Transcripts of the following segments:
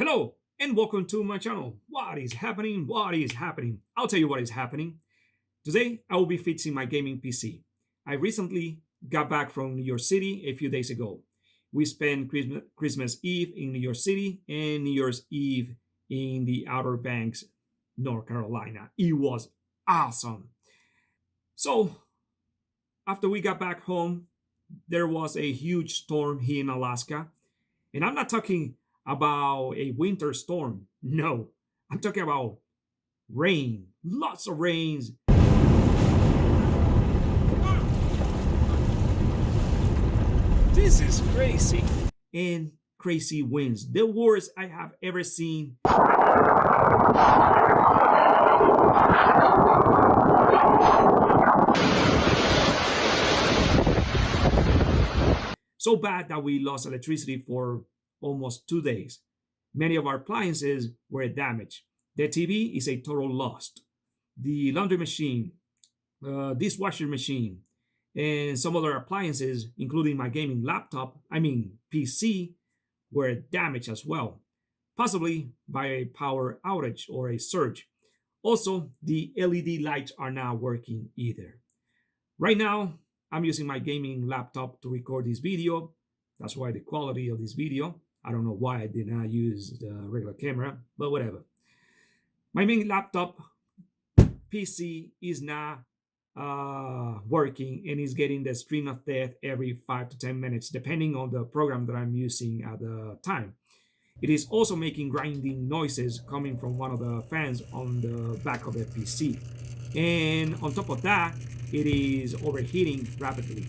Hello and welcome to my channel. What is happening? What is happening? I'll tell you what is happening. Today I will be fixing my gaming PC. I recently got back from New York City a few days ago. We spent Christmas Eve in New York City and New Year's Eve in the Outer Banks, North Carolina. It was awesome. So after we got back home, there was a huge storm here in Alaska. And I'm not talking about a winter storm. No, I'm talking about rain, lots of rains. This is crazy. And crazy winds, the worst I have ever seen. So bad that we lost electricity for almost 2 days. Many of our appliances were damaged. The TV is a total loss. The laundry machine, dishwasher machine, and some other appliances, including my gaming laptop, PC, were damaged as well, possibly by a power outage or a surge. Also, the LED lights are not working either. Right now, I'm using my gaming laptop to record this video. That's why the quality of this video. I don't know why I did not use the regular camera, but whatever. My main laptop PC is not working and is getting the screen of death every 5 to 10 minutes, depending on the program that I'm using at the time. It is also making grinding noises coming from one of the fans on the back of the PC. And on top of that, it is overheating rapidly.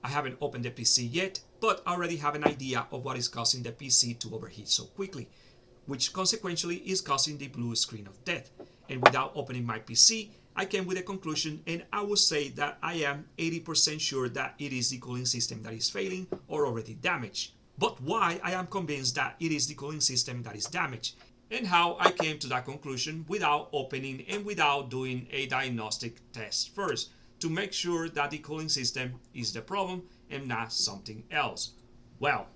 I haven't opened the PC yet, but I already have an idea of what is causing the PC to overheat so quickly, which consequentially is causing the blue screen of death. And without opening my PC, I came with a conclusion, and I would say that I am 80% sure that it is the cooling system that is failing or already damaged. But why I am convinced that it is the cooling system that is damaged, and how I came to that conclusion without opening and without doing a diagnostic test first, to make sure that the cooling system is the problem and not something else. Well,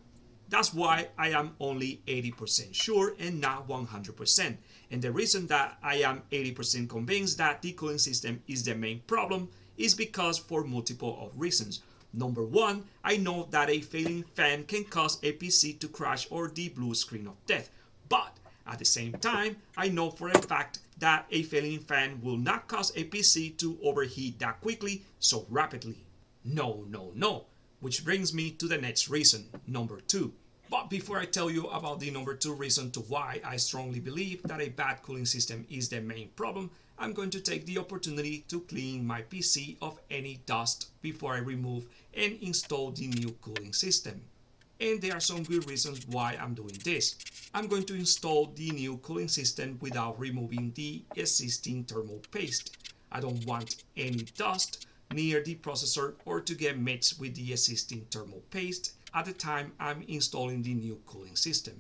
that's why I am only 80% sure and not 100%. And the reason that I am 80% convinced that the cooling system is the main problem is because for multiple of reasons. Number one, I know that a failing fan can cause a PC to crash or the blue screen of death. But at the same time, I know for a fact that a failing fan will not cause a PC to overheat that quickly, so rapidly. No, no, no. Which brings me to the next reason, number two. But before I tell you about the number two reason to why I strongly believe that a bad cooling system is the main problem, I'm going to take the opportunity to clean my PC of any dust before I remove and install the new cooling system. And there are some good reasons why I'm doing this. I'm going to install the new cooling system without removing the existing thermal paste. I don't want any dust near the processor or to get mixed with the existing thermal paste at the time I'm installing the new cooling system.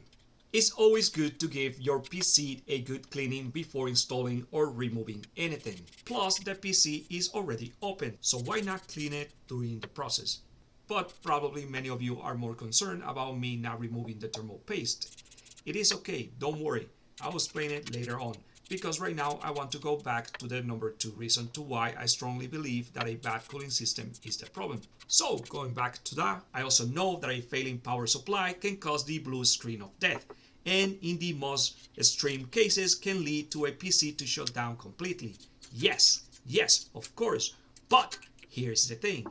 It's always good to give your PC a good cleaning before installing or removing anything. Plus, the PC is already open, so why not clean it during the process? But probably many of you are more concerned about me not removing the thermal paste. It is okay, don't worry, I will explain it later on, because right now I want to go back to the number two reason to why I strongly believe that a bad cooling system is the problem. So going back to that, I also know that a failing power supply can cause the blue screen of death, and in the most extreme cases can lead to a PC to shut down completely. Yes, of course, but here's the thing.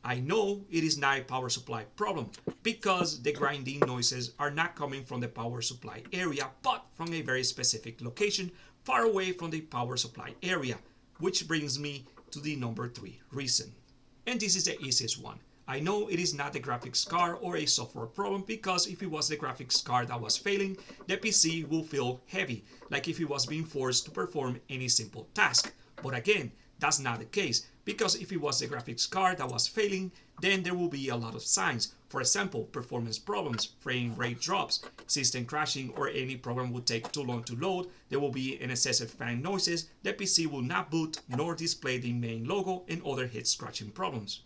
I know it is not a power supply problem because the grinding noises are not coming from the power supply area but from a very specific location far away from the power supply area, which brings me to the number three reason. And this is the easiest one. I know it is not the graphics card or a software problem because if it was the graphics card that was failing, the PC will feel heavy, like if it was being forced to perform any simple task. But again, that's not the case, because if it was the graphics card that was failing, then there will be a lot of signs. For example, performance problems, frame rate drops, system crashing, or any program would take too long to load, there will be an excessive fan noises, the PC will not boot nor display the main logo, and other head scratching problems.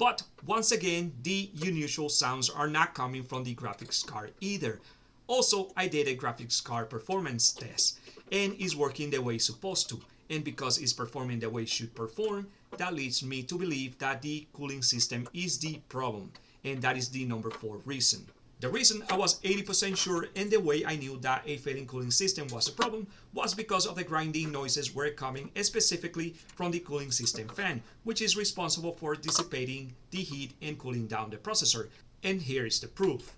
But once again, the unusual sounds are not coming from the graphics card either. Also, I did a graphics card performance test and it's working the way it's supposed to. And because it's performing the way it should perform, that leads me to believe that the cooling system is the problem. And that is the number 4 reason. The reason I was 80% sure and the way I knew that a failing cooling system was a problem was because of the grinding noises were coming specifically from the cooling system fan, which is responsible for dissipating the heat and cooling down the processor. And here is the proof.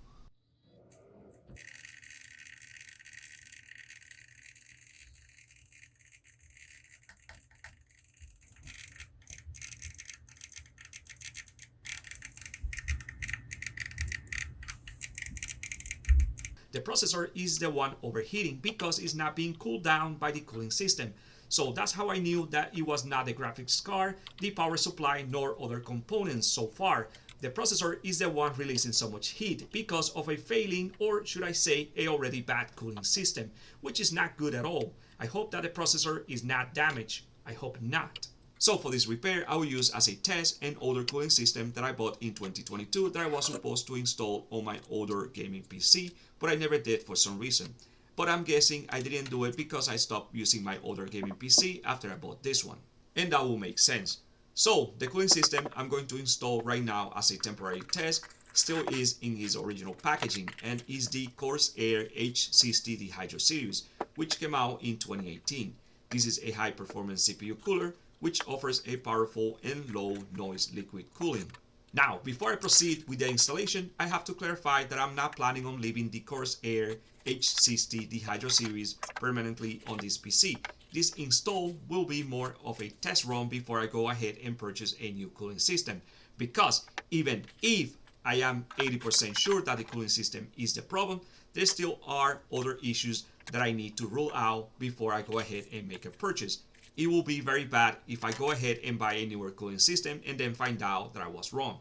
The processor is the one overheating because it's not being cooled down by the cooling system. So that's how I knew that it was not the graphics card, the power supply, nor other components so far. The processor is the one releasing so much heat because of a failing, or should I say, a already bad cooling system, which is not good at all. I hope that the processor is not damaged. I hope not. So for this repair, I will use as a test an older cooling system that I bought in 2022 that I was supposed to install on my older gaming PC, but I never did for some reason. But I'm guessing I didn't do it because I stopped using my older gaming PC after I bought this one. And that will make sense. So the cooling system I'm going to install right now as a temporary test still is in its original packaging and is the Corsair H60 Dehydro series, which came out in 2018. This is a high performance CPU cooler which offers a powerful and low noise liquid cooling. Now, before I proceed with the installation, I have to clarify that I'm not planning on leaving the Corsair H60 Dehydro series permanently on this PC. This install will be more of a test run before I go ahead and purchase a new cooling system, because even if I am 80% sure that the cooling system is the problem, there still are other issues that I need to rule out before I go ahead and make a purchase. It will be very bad if I go ahead and buy a newer cooling system and then find out that I was wrong.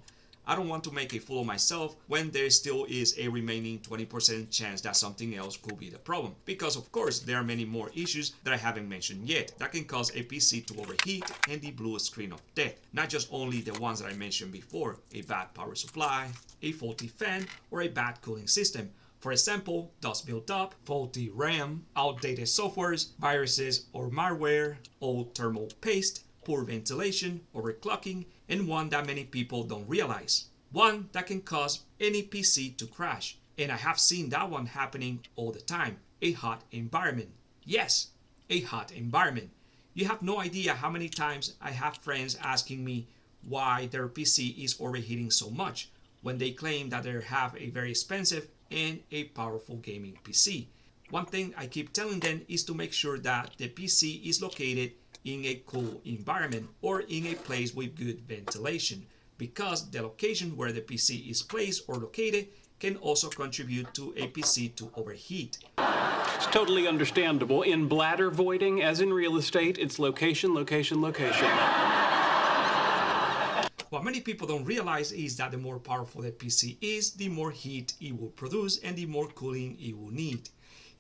I don't want to make a fool of myself when there still is a remaining 20% chance that something else could be the problem. Because of course there are many more issues that I haven't mentioned yet that can cause a PC to overheat and the blue screen of death. Not just only the ones that I mentioned before, a bad power supply, a faulty fan, or a bad cooling system. For example, dust buildup, faulty RAM, outdated softwares, viruses or malware, old thermal paste, poor ventilation, overclocking, and one that many people don't realize. One that can cause any PC to crash. And I have seen that one happening all the time. A hot environment. Yes, a hot environment. You have no idea how many times I have friends asking me why their PC is overheating so much when they claim that they have a very expensive and a powerful gaming PC. One thing I keep telling them is to make sure that the PC is located in a cool environment or in a place with good ventilation, because the location where the PC is placed or located can also contribute to a PC to overheat. It's totally understandable. In bladder voiding, as in real estate, it's location, location, location. What many people don't realize is that the more powerful the PC is, the more heat it will produce and the more cooling it will need.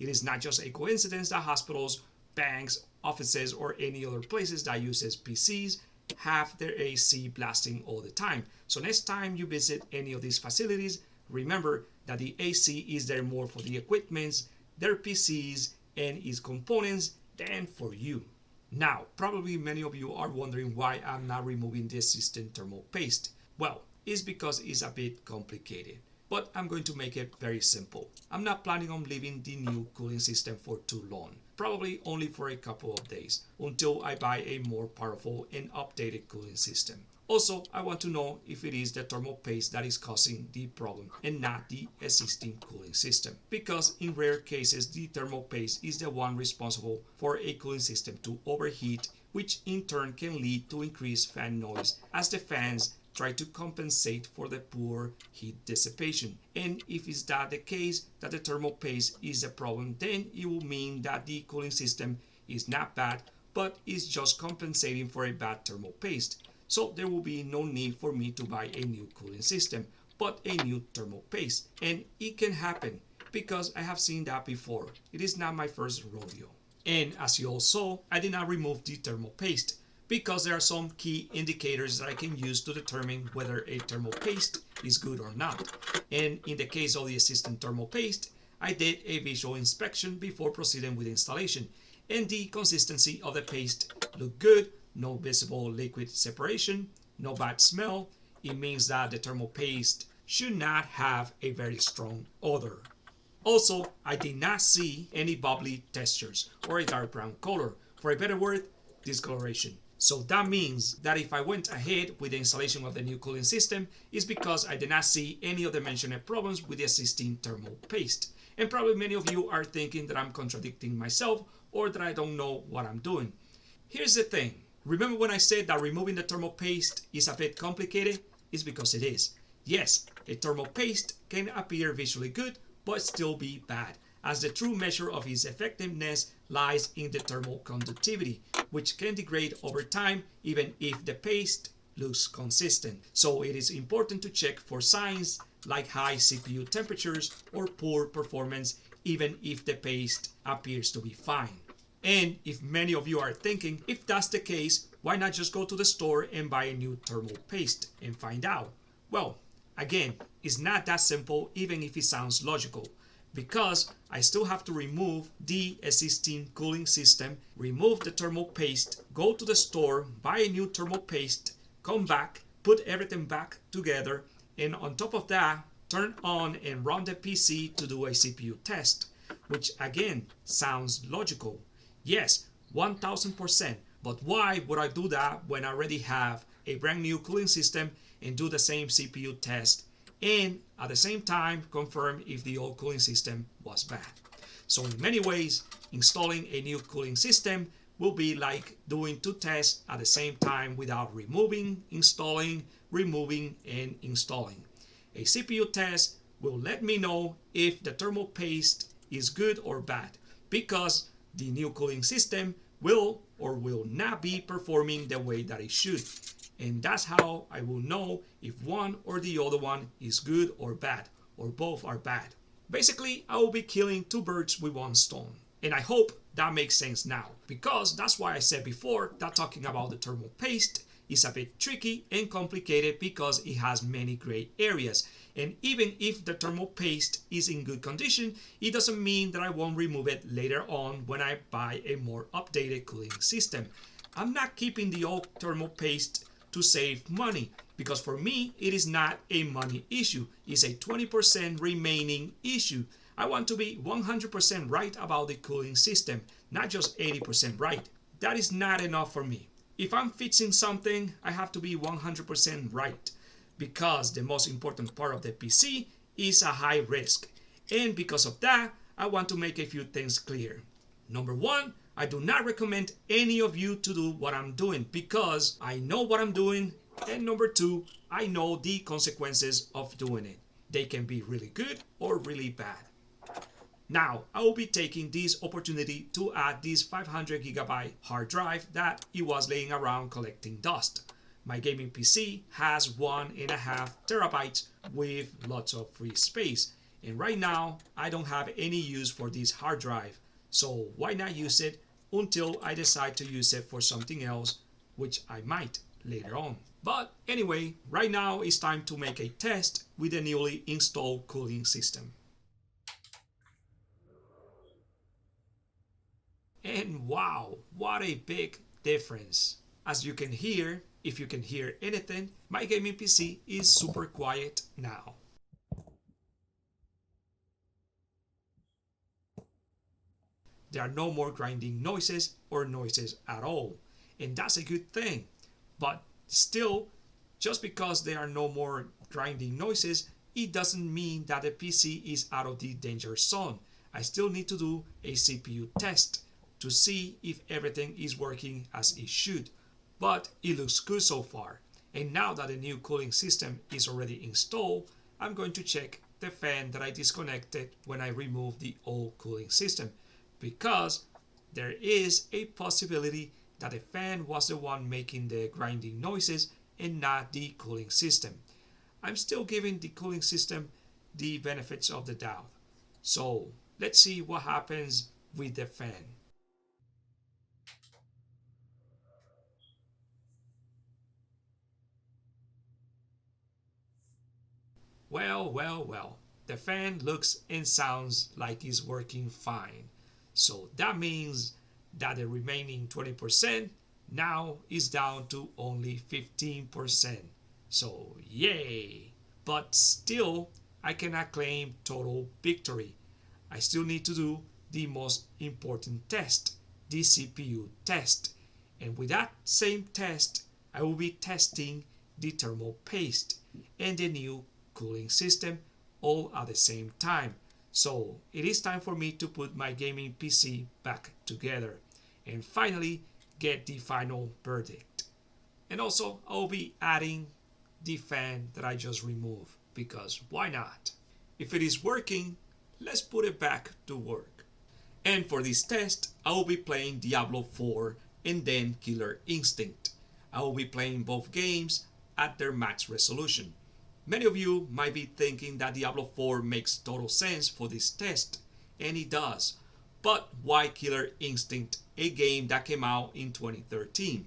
It is not just a coincidence that hospitals, banks, offices, or any other places that uses PCs have their AC blasting all the time. So next time you visit any of these facilities, remember that the AC is there more for the equipments, their PCs, and its components than for you. Now, probably many of you are wondering why I'm not removing this system thermal paste. Well, it's because it's a bit complicated, but I'm going to make it very simple. I'm not planning on leaving the new cooling system for too long, probably only for a couple of days, until I buy a more powerful and updated cooling system. Also, I want to know if it is the thermal paste that is causing the problem and not the existing cooling system. Because in rare cases, the thermal paste is the one responsible for a cooling system to overheat, which in turn can lead to increased fan noise as the fans try to compensate for the poor heat dissipation. And if it's that the case that the thermal paste is the problem, then it will mean that the cooling system is not bad, but is just compensating for a bad thermal paste. So there will be no need for me to buy a new cooling system, but a new thermal paste. And it can happen because I have seen that before. It is not my first rodeo. And as you all saw, I did not remove the thermal paste because there are some key indicators that I can use to determine whether a thermal paste is good or not. And in the case of the existing thermal paste, I did a visual inspection before proceeding with installation, and the consistency of the paste looked good, no visible liquid separation, no bad smell. It means that the thermal paste should not have a very strong odor. Also, I did not see any bubbly textures or a dark brown color. For a better word, discoloration. So that means that if I went ahead with the installation of the new cooling system, it's because I did not see any of the mentioned problems with the existing thermal paste. And probably many of you are thinking that I'm contradicting myself or that I don't know what I'm doing. Here's the thing. Remember when I said that removing the thermal paste is a bit complicated? It's because it is. Yes, a thermal paste can appear visually good, but still be bad, as the true measure of its effectiveness lies in the thermal conductivity, which can degrade over time even if the paste looks consistent. So it is important to check for signs like high CPU temperatures or poor performance even if the paste appears to be fine. And if many of you are thinking, if that's the case, why not just go to the store and buy a new thermal paste and find out? Well, again, it's not that simple even if it sounds logical, because I still have to remove the existing cooling system, remove the thermal paste, go to the store, buy a new thermal paste, come back, put everything back together, and on top of that, turn on and run the PC to do a CPU test, which again sounds logical. Yes, 1000%, but why would I do that when I already have a brand new cooling system and do the same CPU test and at the same time confirm if the old cooling system was bad? So in many ways, installing a new cooling system will be like doing two tests at the same time without removing, installing, removing, and installing. A CPU test will let me know if the thermal paste is good or bad, because the new cooling system will or will not be performing the way that it should. And that's how I will know if one or the other one is good or bad, or both are bad. Basically, I will be killing two birds with one stone. And I hope that makes sense now, because that's why I said before that talking about the thermal paste is a bit tricky and complicated because it has many gray areas. And even if the thermal paste is in good condition, it doesn't mean that I won't remove it later on when I buy a more updated cooling system. I'm not keeping the old thermal paste to save money, because for me it is not a money issue. It's a 20% remaining issue. I want to be 100% right about the cooling system, not just 80% right. That is not enough for me. If I'm fixing something, I have to be 100% right, because the most important part of the PC is a high risk. And because of that, I want to make a few things clear. Number one, I do not recommend any of you to do what I'm doing, because I know what I'm doing. And number two, I know the consequences of doing it. They can be really good or really bad. Now, I will be taking this opportunity to add this 500GB hard drive that it was laying around collecting dust. My gaming PC has 1.5 terabytes with lots of free space. And right now, I don't have any use for this hard drive. So why not use it until I decide to use it for something else, which I might later on. But anyway, right now it's time to make a test with the newly installed cooling system. And wow, what a big difference. As you can hear, if you can hear anything, my gaming PC is super quiet now. There are no more grinding noises or noises at all. And that's a good thing. But still, just because there are no more grinding noises, it doesn't mean that the PC is out of the danger zone. I still need to do a CPU test to see if everything is working as it should. But it looks good so far. And now that the new cooling system is already installed, I'm going to check the fan that I disconnected when I removed the old cooling system, because there is a possibility that the fan was the one making the grinding noises and not the cooling system. I'm still giving the cooling system the benefits of the doubt. So let's see what happens with the fan. Well. The fan looks and sounds like it's working fine. So that means that the remaining 20% now is down to only 15%. So yay! But still, I cannot claim total victory. I still need to do the most important test, the CPU test. And with that same test, I will be testing the thermal paste and the new cooling system all at the same time. So it is time for me to put my gaming PC back together and finally get the final verdict. And also I'll be adding the fan that I just removed, because why not? If it is working, let's put it back to work. And for this test, I will be playing Diablo 4 and then Killer Instinct. I will be playing both games at their max resolution. Many of you might be thinking that Diablo 4 makes total sense for this test, and it does. But why Killer Instinct, a game that came out in 2013?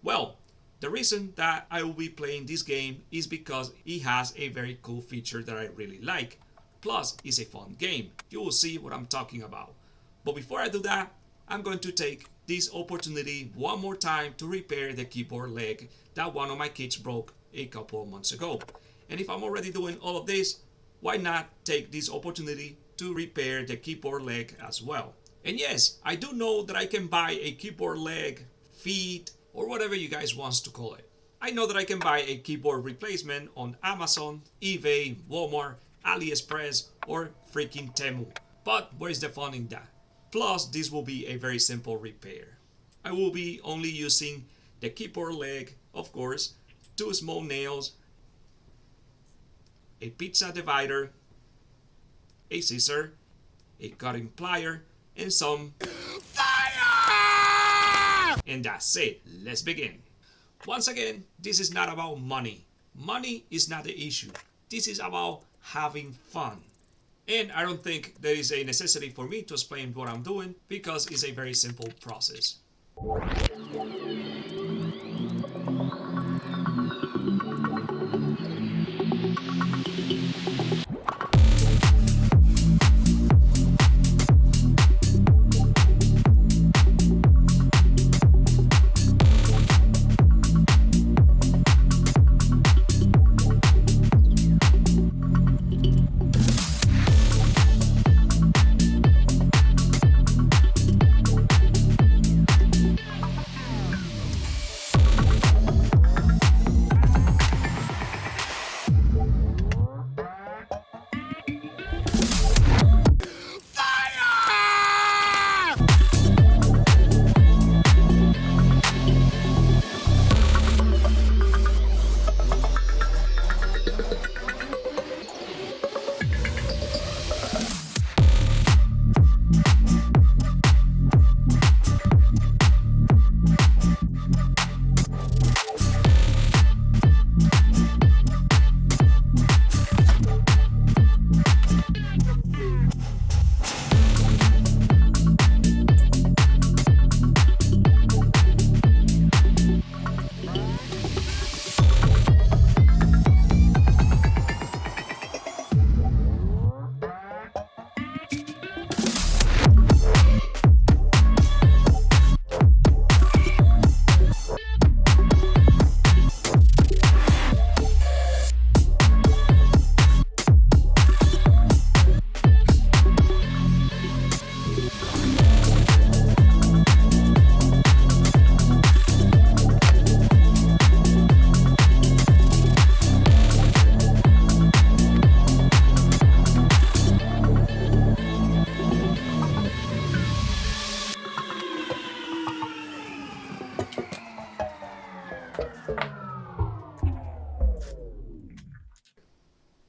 Well, the reason that I will be playing this game is because it has a very cool feature that I really like. Plus, it's a fun game. You will see what I'm talking about. But before I do that, I'm going to take this opportunity one more time to repair the keyboard leg that one of my kids broke a couple of months ago. And if I'm already doing all of this, why not take this opportunity to repair the keyboard leg as well? And yes, I do know that I can buy a keyboard leg, feet, or whatever you guys want to call it. I know that I can buy a keyboard replacement on Amazon, eBay, Walmart, AliExpress, or freaking Temu. But where is the fun in that? Plus, this will be a very simple repair. I will be only using the keyboard leg, of course, 2 small nails, a pizza divider, a scissor, a cutting plier, and some fire! And that's it. Let's begin. Once again, this is not about money. Money is not the issue. This is about having fun. And I don't think there is a necessity for me to explain what I'm doing, because it's a very simple process.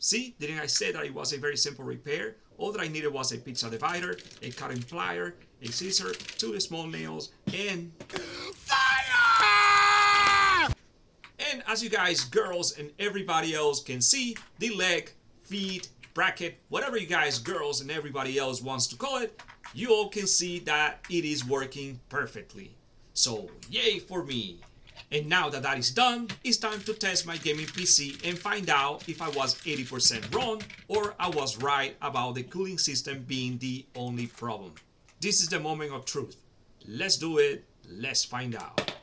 See, didn't I say that it was a very simple repair? All that I needed was a pizza divider, a cutting plier, a scissor, 2 small nails, and fire! And as you guys, girls, and everybody else can see, the leg, feet, bracket, whatever you guys, girls, and everybody else wants to call it, you all can see that it is working perfectly. So, yay for me! And now that that is done, it's time to test my gaming PC and find out if I was 80% wrong or I was right about the cooling system being the only problem. This is the moment of truth. Let's do it. Let's find out.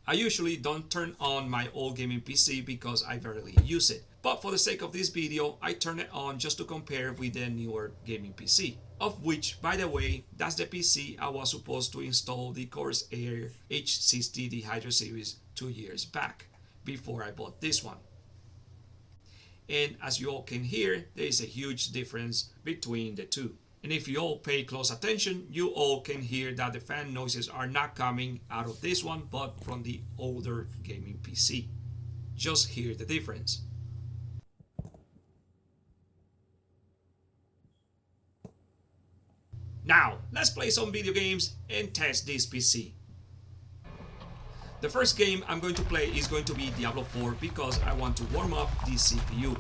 I usually don't turn on my old gaming PC because I barely use it. But for the sake of this video, I turn it on just to compare with the newer gaming PC. Of which, by the way, that's the PC I was supposed to install the Corsair H60 the Hydro series 2 years back, before I bought this one. And as you all can hear, there is a huge difference between the two. And if you all pay close attention, you all can hear that the fan noises are not coming out of this one, but from the older gaming PC. Just hear the difference. Now, let's play some video games and test this PC. The first game I'm going to play is going to be Diablo 4 because I want to warm up the CPU.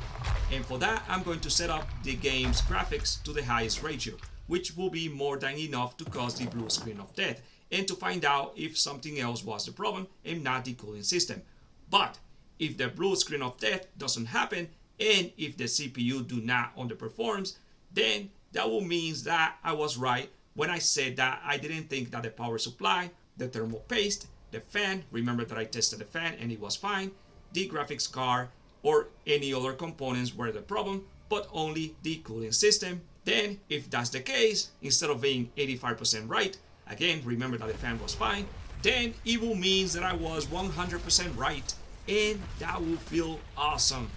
And for that, I'm going to set up the game's graphics to the highest ratio, which will be more than enough to cause the blue screen of death, and to find out if something else was the problem and not the cooling system. But if the blue screen of death doesn't happen, and if the CPU do not underperforms, then that will mean that I was right when I said that I didn't think that the power supply, the thermal paste, the fan, remember that I tested the fan and it was fine, the graphics card, or any other components were the problem, but only the cooling system. Then, if that's the case, instead of being 85% right, again, remember that the fan was fine, then it will mean that I was 100% right, and that will feel awesome.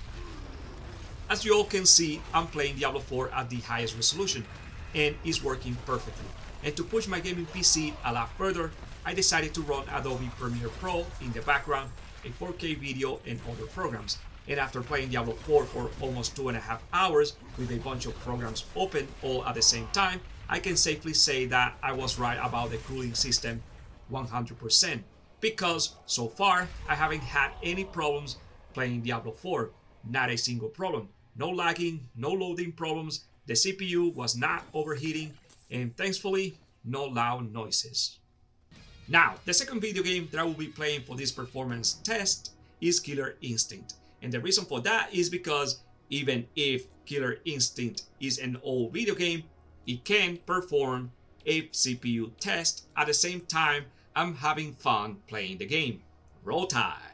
As you all can see, I'm playing Diablo 4 at the highest resolution, and it's working perfectly. And to push my gaming PC a lot further, I decided to run Adobe Premiere Pro in the background, a 4K video and other programs. And after playing Diablo 4 for almost 2.5 hours with a bunch of programs open all at the same time, I can safely say that I was right about the cooling system 100%. Because so far, I haven't had any problems playing Diablo 4. Not a single problem. No lagging, no loading problems, the CPU was not overheating, and thankfully, no loud noises. Now, the second video game that I will be playing for this performance test is Killer Instinct. And the reason for that is because even if Killer Instinct is an old video game, it can perform a CPU test at the same time I'm having fun playing the game. Roll Tide!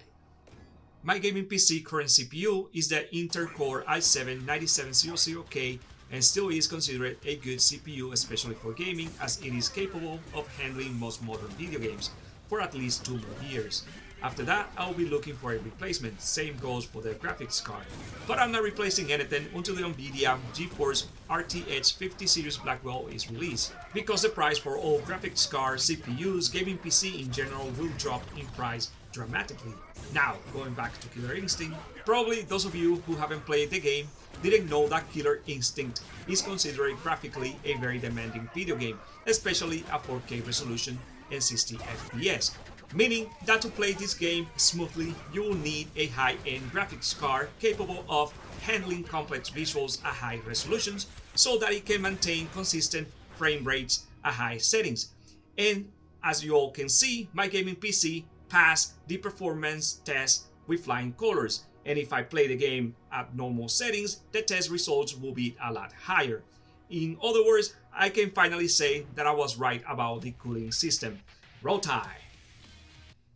My gaming PC current CPU is the Intel Core i7-9700K and still is considered a good CPU, especially for gaming, as it is capable of handling most modern video games for at least 2 more years. After that, I'll be looking for a replacement, same goes for the graphics card. But I'm not replacing anything until the NVIDIA GeForce RTX 50 series Blackwell is released, because the price for all graphics card CPUs, gaming PC in general will drop in price dramatically. Now, going back to Killer Instinct, probably those of you who haven't played the game didn't know that Killer Instinct is considered graphically a very demanding video game, especially at 4K resolution and 60 FPS. Meaning that to play this game smoothly, you will need a high-end graphics card capable of handling complex visuals at high resolutions so that it can maintain consistent frame rates at high settings. And as you all can see, my gaming PC passed the performance test with flying colors, and if I play the game at normal settings, the test results will be a lot higher. In other words, I can finally say that I was right about the cooling system. Roll Tide!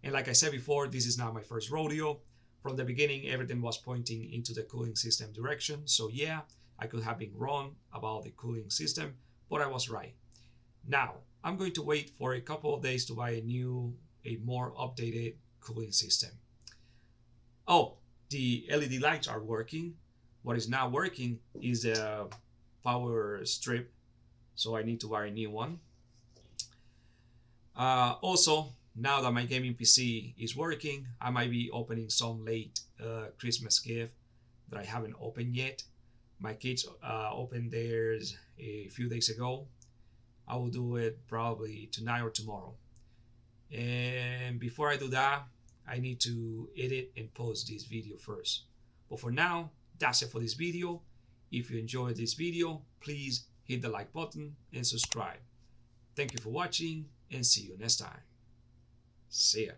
And like I said before, this is not my first rodeo. From the beginning, everything was pointing into the cooling system direction. So yeah, I could have been wrong about the cooling system, but I was right. Now, I'm going to wait for a couple of days to buy a more updated cooling system. Oh, the LED lights are working. What is not working is the power strip, so I need to buy a new one. Also, now that my gaming PC is working, I might be opening some late Christmas gift that I haven't opened yet. My kids opened theirs a few days ago. I will do it probably tonight or tomorrow. And before I do that, I need to edit and post this video first. But for now, that's it for this video. If you enjoyed this video, please hit the like button and subscribe. Thank you for watching, and see you next time. See ya.